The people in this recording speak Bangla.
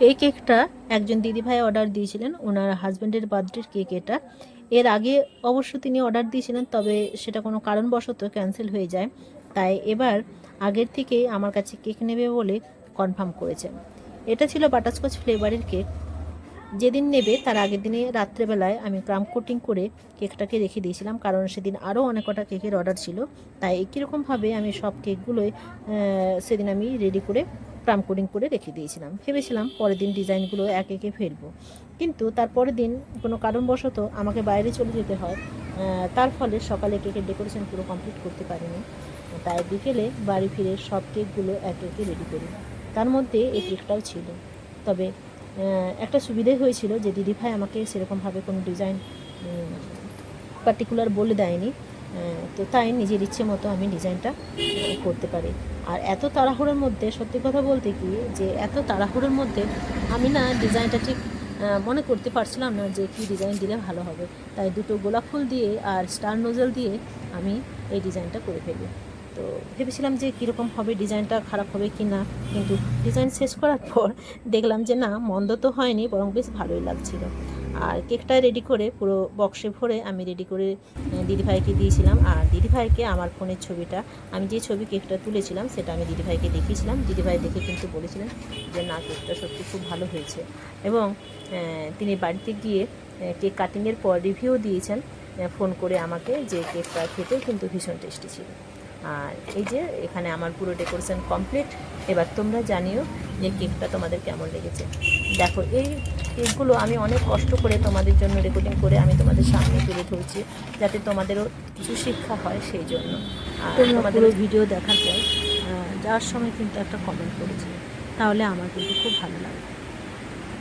এই কেকটা একজন দিদিভাই অর্ডার দিয়েছিলেন, ওনার হাজব্যান্ডের বার্থডের কেক এটা। এর আগে অবশ্য তিনি অর্ডার দিয়েছিলেন, তবে সেটা কোনো কারণবশত ক্যান্সেল হয়ে যায়। তাই এবার আগের থেকেই আমার কাছে কেক নেবে বলে কনফার্ম করেছেন। এটা ছিল বাটারস্কচ ফ্লেভারের কেক। যেদিন নেবে তার আগের দিনে রাত্রেবেলায় আমি ক্রাম কোটিং করে কেকটাকে রেখে দিয়েছিলাম, কারণ সেদিন আরও অনেক কটা কেকের অর্ডার ছিল। তাই একই রকমভাবে আমি সব কেকগুলোই সেদিন আমি রেডি করে ক্রাম কোটিং করে রেখে দিয়েছিলাম। ভেবেছিলাম পরের দিন ডিজাইনগুলো এক একে ফেলবো, কিন্তু তারপরের দিন কোনো কারণবশত আমাকে বাইরে চলে যেতে হয়। তার ফলে সকালে কেকের ডেকোরেশন পুরো কমপ্লিট করতে পারিনি। তাই বিকেলে বাড়ি ফিরে সব কেকগুলো এক একে রেডি করি। তার মধ্যে এই কেকটাও ছিল। তবে একটা সুবিধে হয়েছিল যে দিদিভাই আমাকে সেরকমভাবে কোনো ডিজাইন পার্টিকুলার বলে দেয়নি। তো তাই নিজের ইচ্ছে মতো আমি ডিজাইনটা করতে পারি। আর এত তাড়াহুড়োর মধ্যে, সত্যি কথা বলতে কি, যে এত তাড়াহুড়োর মধ্যে আমি না ডিজাইনটা ঠিক মনে করতে পারছিলাম না যে কী ডিজাইন দিলে ভালো হবে। তাই দুটো গোলাপ ফুল দিয়ে আর স্টার নোজেল দিয়ে আমি এই ডিজাইনটা করে ফেলি। তো ভেবেছিলাম যে কীরকম হবে, ডিজাইনটা খারাপ হবে কি না, কিন্তু ডিজাইন শেষ করার পর দেখলাম যে না, মন্দ তো হয়নি, বরং বেশ ভালোই লাগছিল। আর কেকটা রেডি করে পুরো বক্সে ভরে আমি রেডি করে দিদিভাইকে দিয়েছিলাম। আর দিদিভাইকে আমার ফোনের ছবিটা, আমি যে ছবি কেকটা তুলেছিলাম সেটা আমি দিদিভাইকে দেখিয়েছিলাম। দিদিভাই দেখে কিন্তু বলেছিলেন যে না, কেকটা সত্যি খুব ভালো হয়েছে। এবং তিনি বাড়িতে গিয়ে কেক কাটিংয়ের পর রিভিউ দিয়েছেন ফোন করে আমাকে, যে কেকটা খেতেও কিন্তু ভীষণ টেস্টি ছিল। আর এই যে এখানে আমার পুরো ডেকোরেশন কমপ্লিট। এবার তোমরা জানিও যে কেকটা তোমাদের কেমন লেগেছে। দেখো, এই কেকগুলো আমি অনেক কষ্ট করে তোমাদের জন্য রেকর্ডিং করে আমি তোমাদের সামনে তুলে ধরছি, যাতে তোমাদেরও কিছু শিক্ষা হয় সেই জন্য। আর তোমাদেরও ভিডিও দেখার পর যাওয়ার সময় কিন্তু একটা কমেন্ট করেছি, তাহলে আমার কিন্তু খুব ভালো লাগে।